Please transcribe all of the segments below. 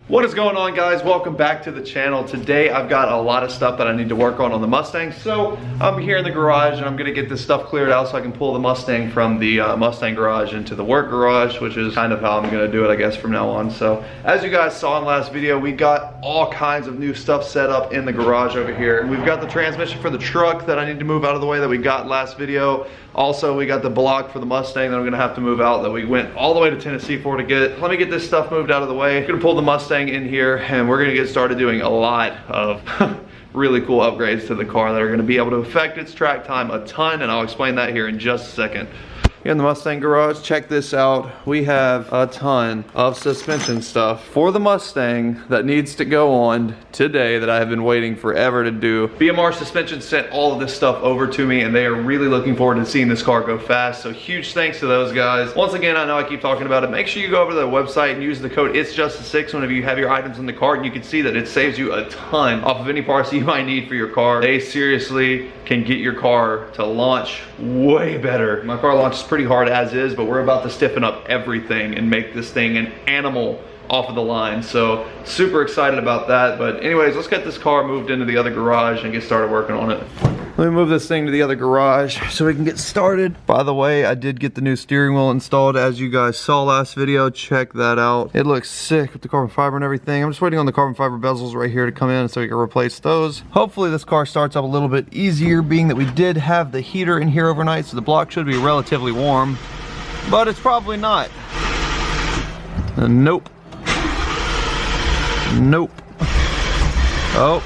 What is going on, guys? Welcome back to the channel. Today I've got a lot of stuff that I need to work on the Mustang. So I'm here in the garage and I'm gonna get this stuff cleared out so I can pull the Mustang from the Mustang garage into the work garage, which is kind of how I'm gonna do it, I guess, from now on. So as you guys saw in the last video, we got all kinds of new stuff set up in the garage over here. We've got the transmission for the truck that I need to move out of the way that we got last video. Also, we got the block for the Mustang that I'm gonna have to move out that we went all the way to Tennessee for to get. Let me get this stuff moved out of the way. I'm gonna pull the Mustang in here and we're gonna get started doing a lot of really cool upgrades to the car that are gonna be able to affect its track time a ton, and I'll explain that here in just a second. Here in the Mustang garage, check this out. We have a ton of suspension stuff for the Mustang that needs to go on today that I have been waiting forever to do. BMR Suspension sent all of this stuff over to me and they are really looking forward to seeing this car go fast. So huge thanks to those guys. Once again, I know I keep talking about it. Make sure you go over to their website and use the code IT'sJustA6 whenever you have your items in the cart, and you can see that it saves you a ton off of any parts that you might need for your car. They seriously can get your car to launch way better. My car launches pretty hard as is, but we're about to stiffen up everything and make this thing an animal off of the line. So super excited about that. But anyways, let's get this car moved into the other garage and get started working on it. Let me move this thing to the other garage so we can get started. By the way, I did get the new steering wheel installed, as you guys saw last video. Check that out. It looks sick with the carbon fiber and everything. I'm just waiting on the carbon fiber bezels right here to come in so we can replace those. Hopefully this car starts up a little bit easier, being that we did have the heater in here overnight, so the block should be relatively warm, but it's probably not. Nope. Nope. Oh.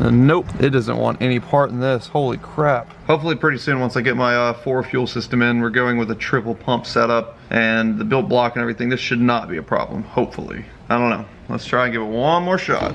Nope, it doesn't want any part in this. Holy crap. Hopefully pretty soon, once I get my 4 fuel system in, we're going with a triple pump setup and the built block and everything. This should not be a problem, hopefully. I don't know. Let's try and give it one more shot.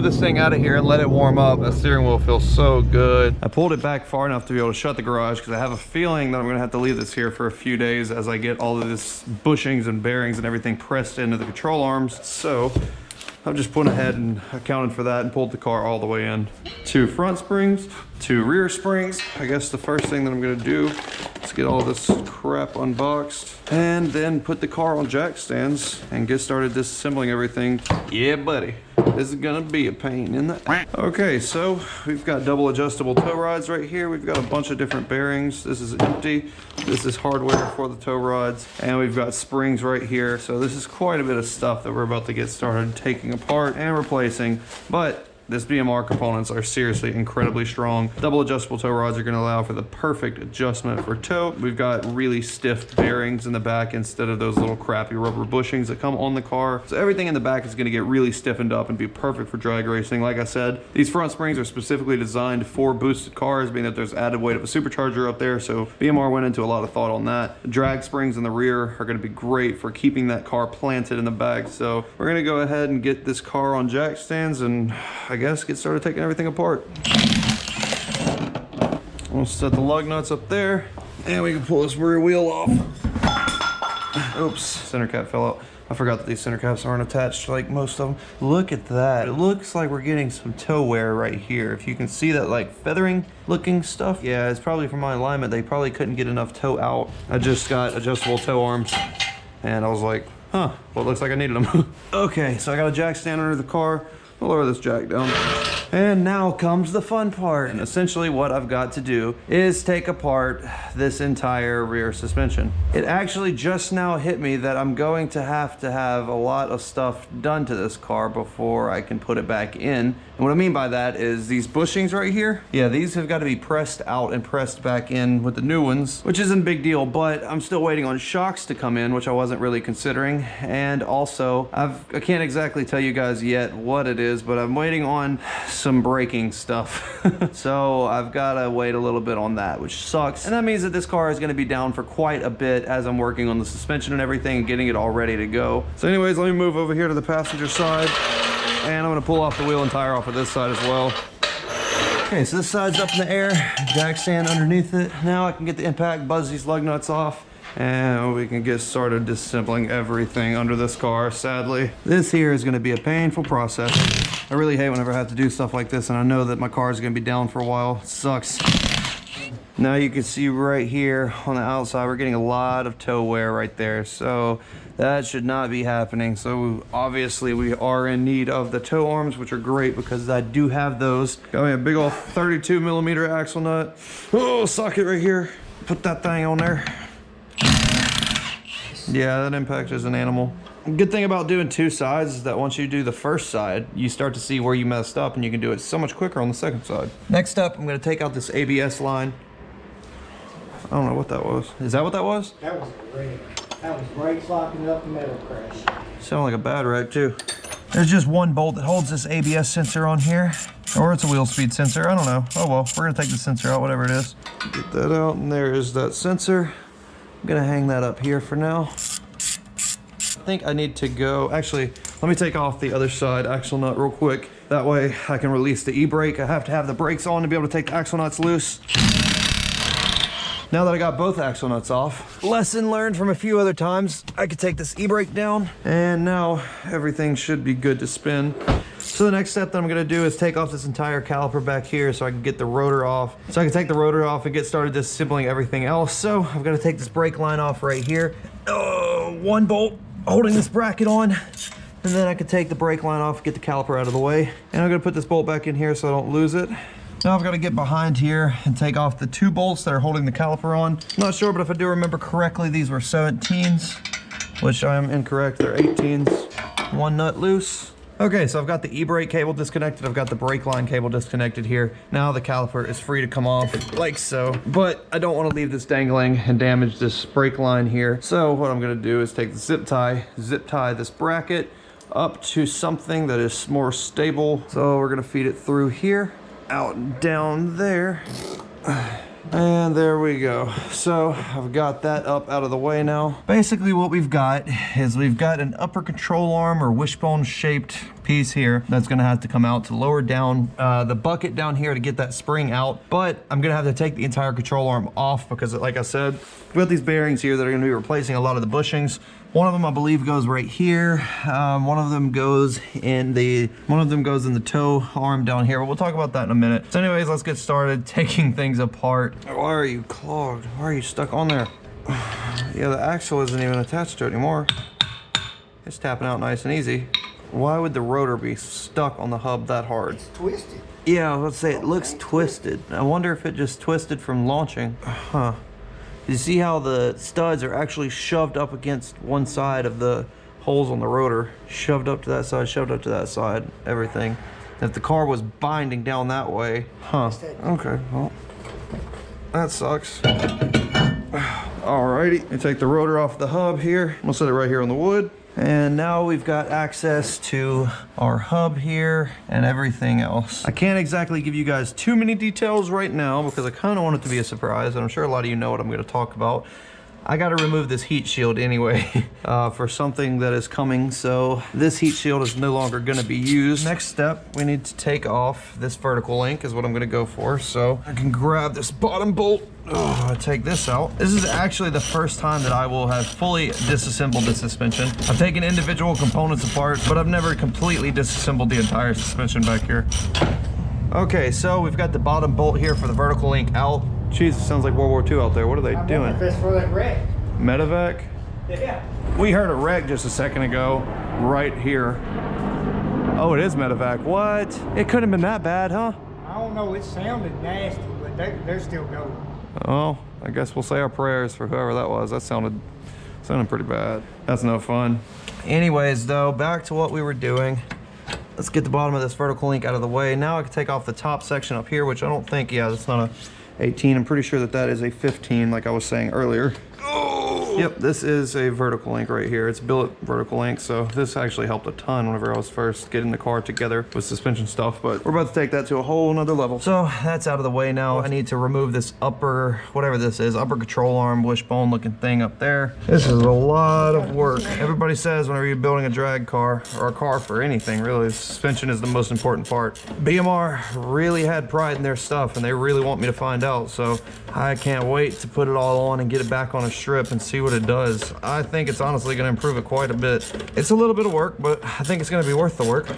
This thing out of here and let it warm up. The steering wheel feels so good. I pulled it back far enough to be able to shut the garage because I have a feeling that I'm gonna have to leave this here for a few days as I get all of this bushings and bearings and everything pressed into the control arms. So I've just went ahead and accounted for that and pulled the car all the way in. 2 front springs, 2 rear springs. I guess the first thing that I'm gonna do is get all this crap unboxed and then put the car on jack stands and get started disassembling everything. Yeah, buddy. This is gonna be a pain in the... Okay, so we've got double adjustable tow rods right here. We've got a bunch of different bearings. This is empty. This is hardware for the tow rods. And we've got springs right here. So this is quite a bit of stuff that we're about to get started taking apart and replacing. But this BMR components are seriously incredibly strong. Double adjustable tow rods are gonna allow for the perfect adjustment for tow. We've got really stiff bearings in the back instead of those little crappy rubber bushings that come on the car. So everything in the back is gonna get really stiffened up and be perfect for drag racing. Like I said, these front springs are specifically designed for boosted cars, being that there's added weight of a supercharger up there. So BMR went into a lot of thought on that. The drag springs in the rear are gonna be great for keeping that car planted in the back. So we're gonna go ahead and get this car on jack stands and I guess get started taking everything apart. We'll set the lug nuts up there and we can pull this rear wheel off. Oops, center cap fell out. I forgot that these center caps aren't attached like most of them. Look at that. It looks like we're getting some toe wear right here. If you can see that like feathering looking stuff. Yeah, it's probably from my alignment. They probably couldn't get enough toe out. I just got adjustable toe arms and I was like, huh, well, it looks like I needed them. Okay, so I got a jack stand under the car. I'll lower this jack down. And now comes the fun part. And essentially what I've got to do is take apart this entire rear suspension. It actually just now hit me that I'm going to have a lot of stuff done to this car before I can put it back in. And what I mean by that is these bushings right here. Yeah, these have got to be pressed out and pressed back in with the new ones, which isn't a big deal, but I'm still waiting on shocks to come in, which I wasn't really considering. And also, I can't exactly tell you guys yet what it is, but I'm waiting on some braking stuff. So I've got to wait a little bit on that, which sucks. And that means that this car is going to be down for quite a bit as I'm working on the suspension and everything and getting it all ready to go. So anyways, let me move over here to the passenger side. And I'm gonna pull off the wheel and tire off of this side as well. Okay, so this side's up in the air, jack stand underneath it. Now I can get the impact, buzz these lug nuts off, And we can get started disassembling everything under this car, sadly. This here is gonna be a painful process. I really hate whenever I have to do stuff like this, and I know that my car is gonna be down for a while. It sucks. Now you can see right here on the outside, we're getting a lot of toe wear right there. So that should not be happening. So obviously we are in need of the toe arms, which are great because I do have those. Got me a big old 32 millimeter axle nut. Oh, socket right here. Put that thing on there. Yeah, that impact is an animal. Good thing about doing two sides is that once you do the first side, you start to see where you messed up and you can do it so much quicker on the second side. Next up, I'm gonna take out this ABS line. I don't know what that was. Is that what that was? That was a wreck. That was brakes locking up the metal crash. Sound like a bad wreck too. There's just one bolt that holds this ABS sensor on here. Or it's a wheel speed sensor, I don't know. Oh well, we're gonna take the sensor out, whatever it is. Get that out, and there is that sensor. I'm gonna hang that up here for now. I think I need to go, actually, let me take off the other side axle nut real quick. That way I can release the e-brake. I have to have the brakes on to be able to take the axle nuts loose. Now that I got both axle nuts off, lesson learned from a few other times, I could take this e-brake down, and now everything should be good to spin. So the next step that I'm gonna do is take off this entire caliper back here so I can get the rotor off. So I can take the rotor off and get started disassembling everything else. So I've got to take this brake line off right here. Oh, one bolt holding this bracket on. And then I can take the brake line off, get the caliper out of the way. And I'm gonna put this bolt back in here so I don't lose it. Now I've got to get behind here and take off the two bolts that are holding the caliper on. I'm not sure, but if I do remember correctly, these were 17s, which I am incorrect. They're 18s. One nut loose. Okay, so I've got the e-brake cable disconnected. I've got the brake line cable disconnected here. Now the caliper is free to come off like so, but I don't want to leave this dangling and damage this brake line here. So what I'm going to do is take the zip tie this bracket up to something that is more stable. So we're going to feed it through here, out and down there. And there we go. So I've got that up out of the way now. Basically what we've got is we've got an upper control arm or wishbone shaped piece here that's gonna have to come out to lower down the bucket down here to get that spring out. But I'm gonna have to take the entire control arm off because, like I said, we've got these bearings here that are gonna be replacing a lot of the bushings. One of them I believe goes right here. One of them goes in the toe arm down here. But we'll talk about that in a minute. So anyways, let's get started taking things apart. Why are you clogged? Why are you stuck on there? Yeah, the axle isn't even attached to it anymore. It's tapping out nice and easy. Why would the rotor be stuck on the hub that hard? It's twisted. Yeah, let's say it looks twisted. I wonder if it just twisted from launching. Huh. You see how the studs are actually shoved up against one side of the holes on the rotor. Shoved up to that side, shoved up to that side, everything. If the car was binding down that way, huh. Okay, well, that sucks. Alrighty, you take the rotor off the hub here. We'll set it right here on the wood. And now we've got access to our hub here and everything else. I can't exactly give you guys too many details right now because I kind of want it to be a surprise, and I'm sure a lot of you know what I'm going to talk about. I got to remove this heat shield anyway for something that is coming, so this heat shield is no longer going to be used. Next step, we need to take off this vertical link is what I'm going to go for. So I can grab this bottom bolt. Take this out. This is actually the first time that I will have fully disassembled the suspension. I've taken individual components apart, but I've never completely disassembled the entire suspension back here. Okay, so we've got the bottom bolt here for the vertical link out. Jeez, it sounds like World War II out there. What are they doing? If it's for that wreck. Medevac? Yeah. We heard a wreck just a second ago, right here. Oh, it is Medevac. What? It couldn't have been that bad, huh? I don't know. It sounded nasty, but they're still going. Oh, I guess we'll say our prayers for whoever that was. That sounded pretty bad. That's no fun. Anyways, though, back to what we were doing. Let's get the bottom of this vertical link out of the way. Now I can take off the top section up here, which I don't think, yeah, that's not a 18. I'm pretty sure that that is a 15, like I was saying earlier. Oh, Yep, this is a vertical link right here. It's billet vertical link, so this actually helped a ton whenever I was first getting the car together with suspension stuff, but we're about to take that to a whole nother level. So that's out of the way now. I need to remove this upper, whatever this is, upper control arm, wishbone looking thing up there. This is a lot of work. Everybody says whenever you're building a drag car, or a car for anything really, suspension is the most important part. BMR really had pride in their stuff and they really want me to find out, so I can't wait to put it all on and get it back on a strip and see what it does. I think it's honestly going to improve it quite a bit. It's a little bit of work, but I think it's going to be worth the work.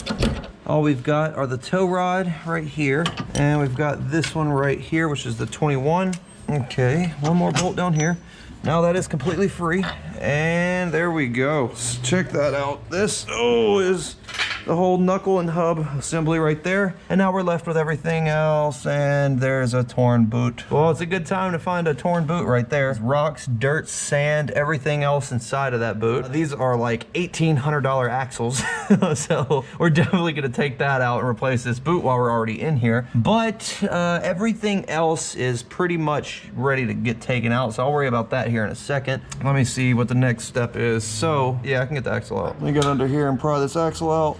All we've got are the tow rod right here, and we've got this one right here, which is the 21. Okay, one more bolt down here. Now that is completely free, and there we go. Let's check that out. This is the whole knuckle and hub assembly right there, and now we're left with everything else, and there's a torn boot. Well, it's a good time to find a torn boot right there. Rocks, dirt, sand, everything else inside of that boot. These are like $1,800 axles, so we're definitely gonna take that out and replace this boot while we're already in here. But everything else is pretty much ready to get taken out, so I'll worry about that here in a second. Let me see what the next step is. So yeah, I can get the axle out. Let me get under here and pry this axle out.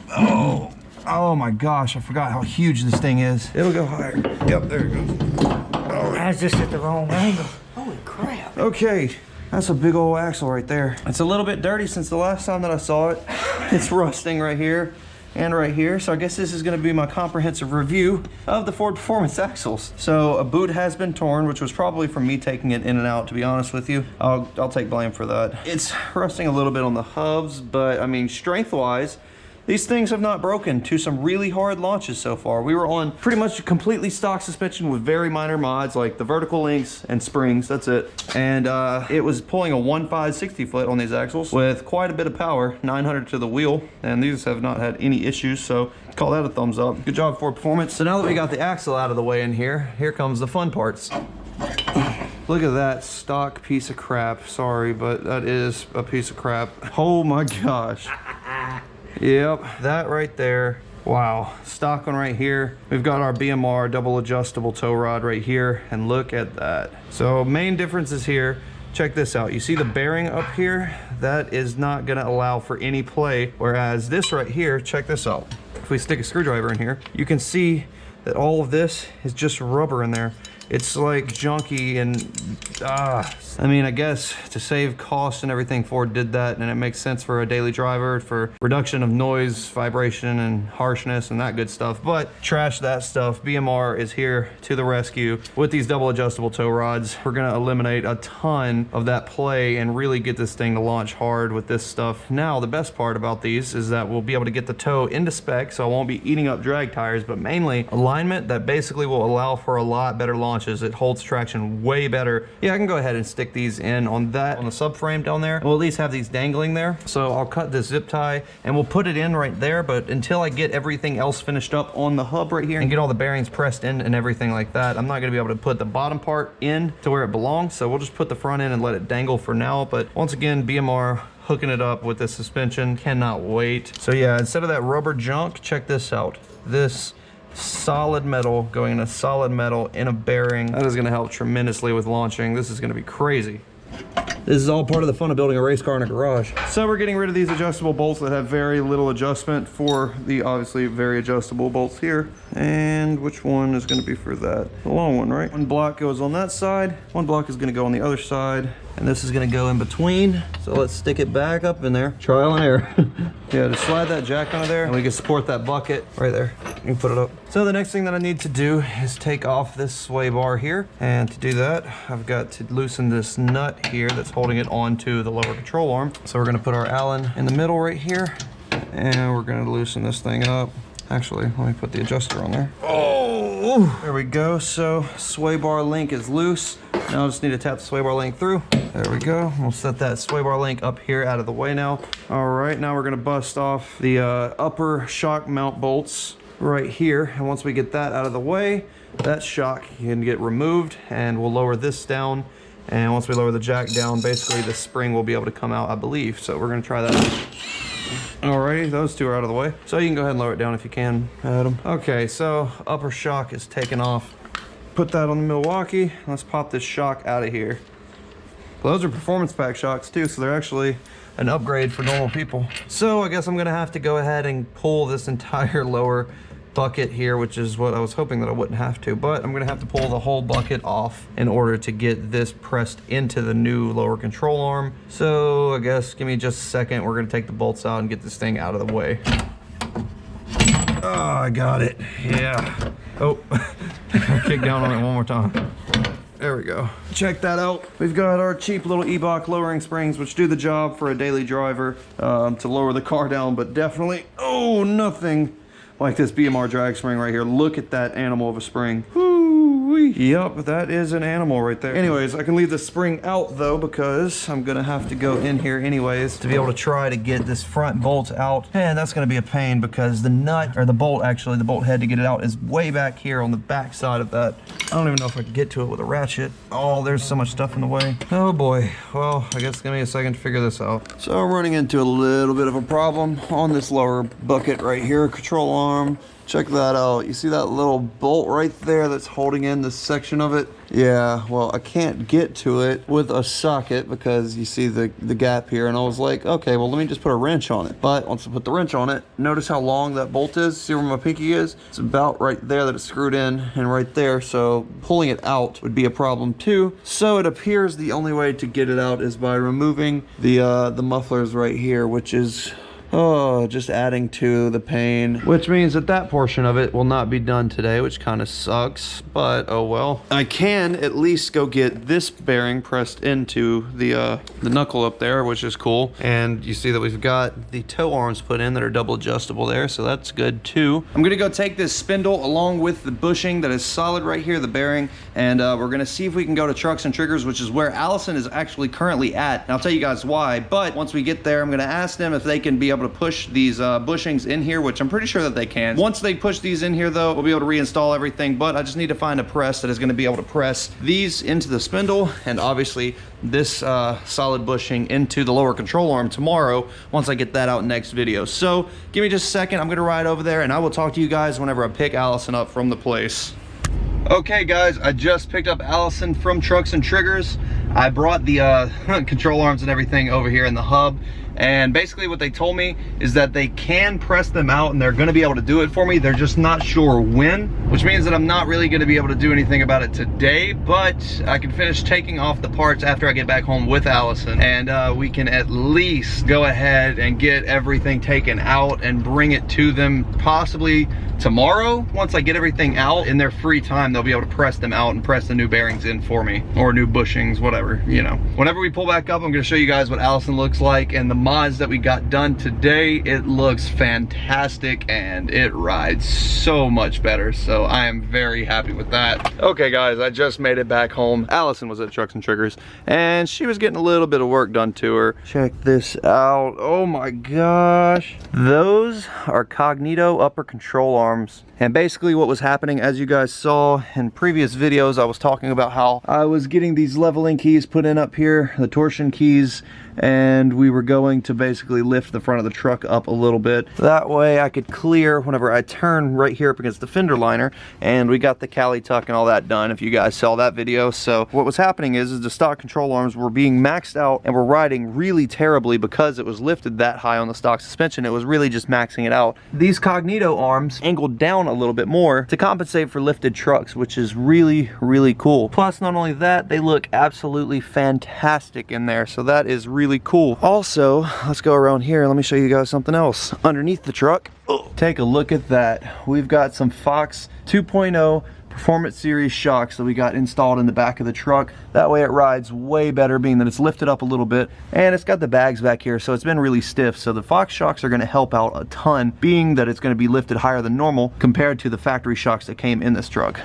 Oh my gosh, I forgot how huge this thing is. It'll go higher. Yep, there it goes. Oh, That's just at the wrong angle. Holy crap. okay, that's a big old axle right there. It's a little bit dirty since the last time that I saw it. It's rusting right here and right here. So I guess this is gonna be my comprehensive review of the Ford Performance axles. So a boot has been torn, which was probably from me taking it in and out, to be honest with you. I'll take blame for that. It's rusting a little bit on the hubs, but I mean, strength-wise, these things have not broken to some really hard launches so far. We were on pretty much completely stock suspension with very minor mods like the vertical links and springs, that's it. And it was pulling a 1.5 60 foot on these axles with quite a bit of power, 900 to the wheel, and these have not had any issues, so call that a thumbs up. Good job, Ford Performance. So now that we got the axle out of the way in here comes the fun parts. Look at that stock piece of crap. Sorry, but that is a piece of crap. Oh my gosh. Yep, that right there. Wow, stock one right here. We've got our BMR double adjustable tow rod right here, and look at that. So main differences here, check this out. You see the bearing up here? That is not gonna allow for any play, whereas this right here, check this out. If we stick a screwdriver in here, you can see that all of this is just rubber in there. It's like junky and I mean, I guess to save cost and everything, Ford did that, and it makes sense for a daily driver for reduction of noise, vibration, and harshness and that good stuff. But trash that stuff. BMR is here to the rescue with these double adjustable tow rods. We're gonna eliminate a ton of that play and really get this thing to launch hard with this stuff. Now, the best part about these is that we'll be able to get the tow into spec, so I won't be eating up drag tires, but mainly alignment that basically will allow for a lot better launches. It holds traction way better. Yeah, I can go ahead and stick these in on the subframe down there. We'll at least have these dangling there. So I'll cut this zip tie and we'll put it in right there, but until I get everything else finished up on the hub right here and get all the bearings pressed in and everything like that, I'm not gonna be able to put the bottom part in to where it belongs. So we'll just put the front in and let it dangle for now. But once again, BMR hooking it up with the suspension, cannot wait. So yeah, instead of that rubber junk, check this out. This solid metal going into solid metal in a bearing. That is gonna help tremendously with launching. This is gonna be crazy. This is all part of the fun of building a race car in a garage. So we're getting rid of these adjustable bolts that have very little adjustment for the obviously very adjustable bolts here. And which one is gonna be for that? The long one, right? One block goes on that side, one block is gonna go on the other side, and this is gonna go in between. So let's stick it back up in there. Trial and error. Yeah, just slide that jack under there and we can support that bucket right there. You can put it up. So the next thing that I need to do is take off this sway bar here. And to do that, I've got to loosen this nut here that's holding it onto the lower control arm. So we're gonna put our Allen in the middle right here, and we're gonna loosen this thing up. Actually, let me put the adjuster on there. Oh, there we go. So sway bar link is loose. Now I just need to tap the sway bar link through. There we go. We'll set that sway bar link up here out of the way now. All right, now we're gonna bust off the upper shock mount bolts right here. And once we get that out of the way, that shock can get removed, and we'll lower this down. And once we lower the jack down, basically the spring will be able to come out, I believe. So we're gonna try that out. Alrighty, those two are out of the way. So you can go ahead and lower it down if you can, Adam. Okay, so upper shock is taken off. Put that on the Milwaukee. Let's pop this shock out of here. Those are performance pack shocks too, so they're actually an upgrade for normal people. So I guess I'm gonna have to go ahead and pull this entire lower bucket here, which is what I was hoping that I wouldn't have to, but I'm gonna have to pull the whole bucket off in order to get this pressed into the new lower control arm. So I guess give me just a second. We're gonna take the bolts out and get this thing out of the way. Oh, I got it. Yeah. Oh, kick down on it one more time. There we go. Check that out. We've got our cheap little E-Box lowering springs, which do the job for a daily driver to lower the car down, but definitely, oh, nothing like this BMR drag spring right here. Look at that animal of a spring. Woo-wee. Yep, that is an animal right there. Anyways, I can leave the spring out though, because I'm gonna have to go in here anyways to be able to try to get this front bolt out. And that's gonna be a pain because the nut, or the bolt actually, the bolt head to get it out is way back here on the back side of that. I don't even know if I can get to it with a ratchet. Oh, there's so much stuff in the way. Oh boy. Well, I guess give me a second to figure this out. So I'm running into a little bit of a problem on this lower bucket right here, control arm. Check that out. You see that little bolt right there that's holding in this section of it? Yeah, well, I can't get to it with a socket because you see the gap here, and I was like, okay, well, let me just put a wrench on it. But once I put the wrench on it, notice how long that bolt is? See where my pinky is? It's about right there that it's screwed in, and right there, so pulling it out would be a problem too. So it appears the only way to get it out is by removing the mufflers right here, which is just adding to the pain, which means that that portion of it will not be done today, which kind of sucks, but oh well. I can at least go get this bearing pressed into the knuckle up there, which is cool. And you see that we've got the toe arms put in that are double adjustable there, so that's good too. I'm gonna go take this spindle along with the bushing that is solid right here, the bearing, and we're gonna see if we can go to Trucks and Triggers, which is where Allison is actually currently at. And I'll tell you guys why, but once we get there, I'm gonna ask them if they can be able to push these bushings in here, which I'm pretty sure that they can. Once they push these in here though, we'll be able to reinstall everything, but I just need to find a press that is going to be able to press these into the spindle, and obviously this solid bushing into the lower control arm tomorrow once I get that out next video. So give me just a second. I'm going to ride over there and I will talk to you guys whenever I pick Allison up from the place. Okay guys, I just picked up Allison from Trucks and Triggers. I brought the control arms and everything over here in the hub, and basically what they told me is that they can press them out and they're going to be able to do it for me. They're just not sure when, which means that I'm not really going to be able to do anything about it today, but I can finish taking off the parts after I get back home with Allison, and we can at least go ahead and get everything taken out and bring it to them possibly tomorrow. Once I get everything out in their free time, they'll be able to press them out and press the new bearings in for me, or new bushings, whatever, you know. Whenever we pull back up, I'm going to show you guys what Allison looks like and the mods that we got done today. It looks fantastic and it rides so much better, so I am very happy with that. Okay guys, I just made it back home. Allison was at Trucks and Triggers and she was getting a little bit of work done to her. Check this out. Oh my gosh, those are Cognito upper control arms. And basically what was happening, as you guys saw in previous videos, I was talking about how I was getting these leveling keys put in up here, the torsion keys, and we were going to basically lift the front of the truck up a little bit. That way I could clear whenever I turn right here up against the fender liner, and we got the Cali tuck and all that done, if you guys saw that video. So what was happening is the stock control arms were being maxed out and were riding really terribly because it was lifted that high on the stock suspension. It was really just maxing it out. These Cognito arms angled down a little bit more to compensate for lifted trucks, which is really, really cool. Plus, not only that, they look absolutely fantastic in there, so that is really cool. Also, let's go around here and let me show you guys something else. Underneath the truck, take a look at that. We've got some Fox 2.0 Performance Series shocks that we got installed in the back of the truck. That way it rides way better, being that it's lifted up a little bit, and it's got the bags back here, so it's been really stiff. So the Fox shocks are going to help out a ton, being that it's going to be lifted higher than normal compared to the factory shocks that came in this truck.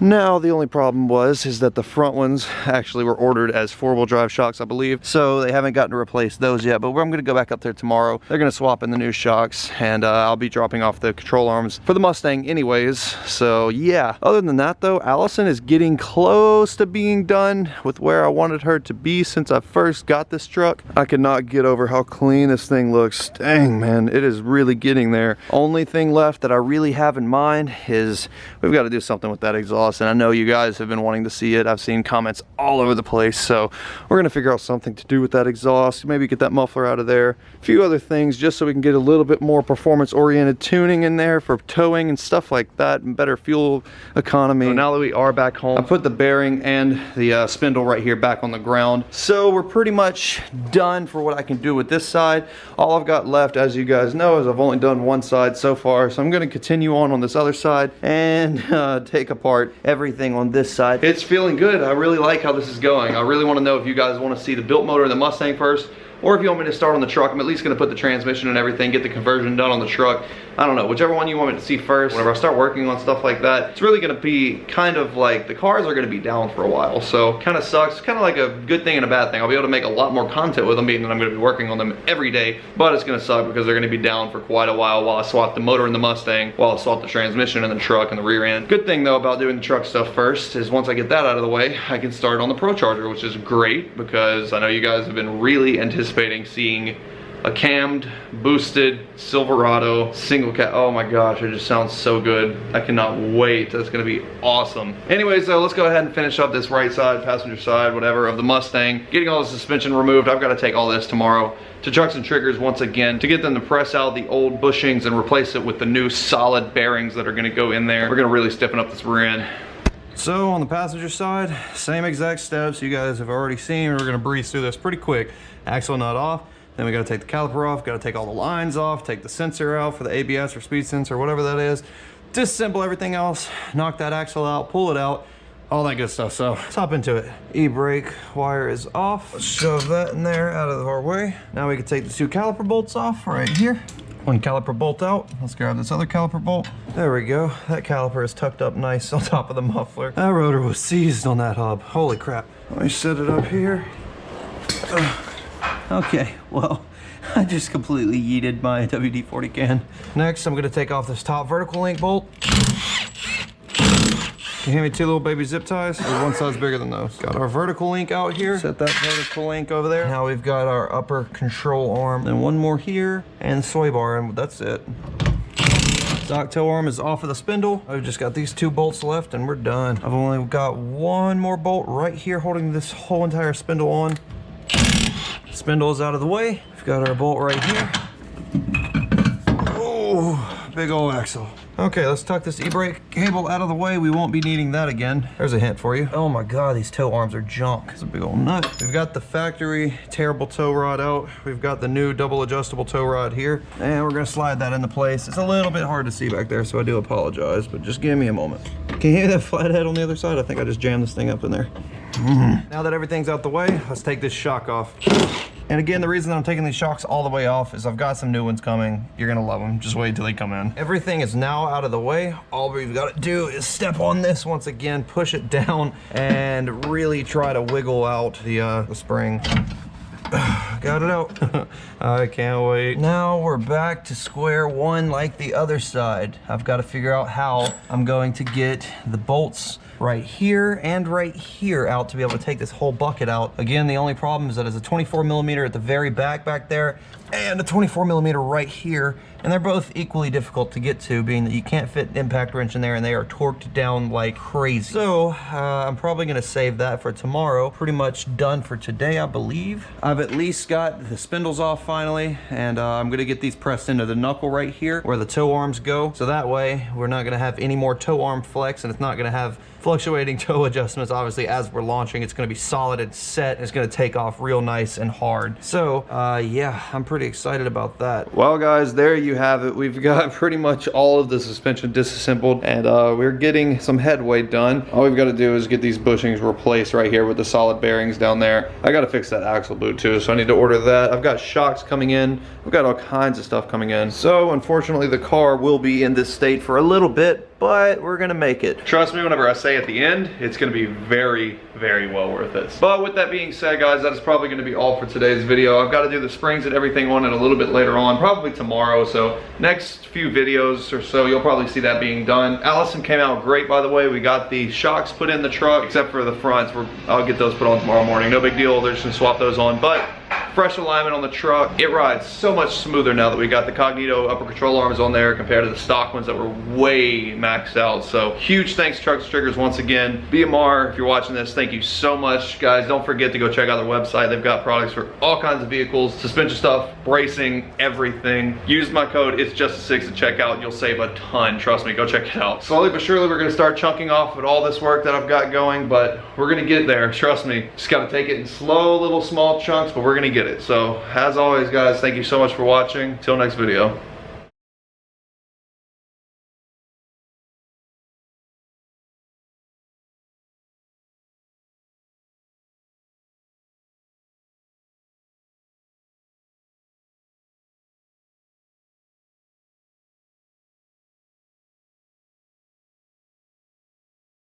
Now the only problem is that the front ones actually were ordered as four-wheel drive shocks, I believe, so they haven't gotten to replace those yet, but I'm going to go back up there tomorrow. They're going to swap in the new shocks, and I'll be dropping off the control arms for the Mustang anyways. So yeah, other than that though, Allison is getting close to being done with where I wanted her to be since I first got this truck. I cannot get over how clean this thing looks. Dang man, it is really getting there. Only thing left that I really have in mind is we've got to do something with that exhaust, and I know you guys have been wanting to see it. I've seen comments all over the place, so we're gonna figure out something to do with that exhaust, maybe get that muffler out of there, a few other things just so we can get a little bit more performance oriented tuning in there for towing and stuff like that, and better fuel economy. So now that we are back home, I put the bearing and the spindle right here back on the ground, so we're pretty much done for what I can do with this side. All I've got left, as you guys know, is I've only done one side so far, so I'm going to continue on this other side and take apart everything on this side. It's feeling good. I really like how this is going. I really want to know if you guys want to see the built motor in the Mustang first, or if you want me to start on the truck. I'm at least going to put the transmission and everything, get the conversion done on the truck. I don't know, whichever one you want me to see first. Whenever I start working on stuff like that, it's really going to be kind of like the cars are going to be down for a while, so kind of sucks. Kind of like a good thing and a bad thing. I'll be able to make a lot more content with them, being that I'm going to be working on them every day, but it's going to suck because they're going to be down for quite a while I swap the motor in the Mustang, while I swap the transmission in the truck and the rear end. Good thing though about doing the truck stuff first is once I get that out of the way, I can start on the Pro Charger, which is great because I know you guys have been really anticipating seeing a cammed, boosted Silverado single cab. Oh my gosh, it just sounds so good. I cannot wait. That's gonna be awesome. Anyways, so let's go ahead and finish up this right side, passenger side, whatever, of the Mustang. Getting all the suspension removed. I've got to take all this tomorrow to Trucks and Triggers once again to get them to press out the old bushings and replace it with the new solid bearings that are gonna go in there. We're gonna really stiffen up this rear end. So on the passenger side, same exact steps you guys have already seen. We're gonna breeze through this pretty quick. Axle nut off. Then we gotta take the caliper off, gotta take all the lines off, take the sensor out for the ABS or speed sensor, whatever that is. Disassemble everything else, knock that axle out, pull it out, all that good stuff. So let's hop into it. E-brake wire is off. Let's shove that in there out of our way. Now we can take the two caliper bolts off right here. One caliper bolt out. Let's grab this other caliper bolt. There we go. That caliper is tucked up nice on top of the muffler. That rotor was seized on that hub. Holy crap. Let me set it up here. Okay, well, I just completely yeeted my WD-40 can. Next, I'm gonna take off this top vertical link bolt. Can you hand me two little baby zip ties? One side's bigger than those. Got our vertical link out here. Set that vertical link over there. Now we've got our upper control arm. Then one more here, and sway bar, and that's it. Stock toe arm is off of the spindle. I've just got these two bolts left, and we're done. I've only got one more bolt right here holding this whole entire spindle on. Spindle is out of the way. We've got our bolt right here. Oh, big old axle. Okay, let's tuck this e-brake cable out of the way. We won't be needing that again. There's a hint for you. Oh my God, these toe arms are junk. It's a big old nut. We've got the factory terrible tow rod out. We've got the new double adjustable tow rod here. And we're gonna slide that into place. It's a little bit hard to see back there, so I do apologize, but just give me a moment. Can you hear that flathead on the other side? I think I just jammed this thing up in there. Now that everything's out the way, let's take this shock off. And again, the reason that I'm taking these shocks all the way off is I've got some new ones coming. You're gonna love them. Just wait till they come in. Everything is now out of the way. All we've got to do is step on this once again, push it down, and really try to wiggle out the spring. Got it out. I can't wait. Now we're back to square one like the other side. I've got to figure out how I'm going to get the bolts right here and right here out to be able to take this whole bucket out. Again, the only problem is that it's a 24mm at the very back there and a 24mm right here, and they're both equally difficult to get to, being that you can't fit an impact wrench in there and they are torqued down like crazy. So I'm probably gonna save that for tomorrow. Pretty much done for today, I believe. I've at least got the spindles off finally, and I'm gonna get these pressed into the knuckle right here where the toe arms go, so that way we're not gonna have any more toe arm flex, and it's not gonna have fluctuating toe adjustments. Obviously, as we're launching, it's gonna be solid and set. It's gonna take off real nice and hard. So yeah, I'm pretty excited about that. Well guys, there you have it. We've got pretty much all of the suspension disassembled, and we're getting some headway done. All we've got to do is get these bushings replaced right here with the solid bearings down there. I got to fix that axle boot too, so I need to order that. I've got shocks coming in. We've got all kinds of stuff coming in. So unfortunately, the car will be in this state for a little bit, but we're gonna make it. Trust me, whenever I say at the end, it's gonna be very, very well worth it. But with that being said, guys, that is probably gonna be all for today's video. I've got to do the springs and everything on it a little bit later on, probably tomorrow. So next few videos or so, you'll probably see that being done. Allison came out great, by the way. We got the shocks put in the truck, except for the fronts. I'll get those put on tomorrow morning. No big deal. They're just gonna swap those on. But fresh alignment on the truck. It rides so much smoother now that we got the Cognito upper control arms on there compared to the stock ones that were way maxed out. So huge thanks Trucks Triggers once again. BMR, if you're watching this, thank you so much, guys. Don't forget to go check out their website. They've got products for all kinds of vehicles, suspension stuff, bracing, everything. Use my code It's Just a Six at checkout. You'll save a ton. Trust me, go check it out. Slowly but surely, we're gonna start chunking off at all this work that I've got going, but we're gonna get there. Trust me. Just gotta take it in slow, little, small chunks, but we're gonna get it. So, as always, guys, thank you so much for watching. Till next video.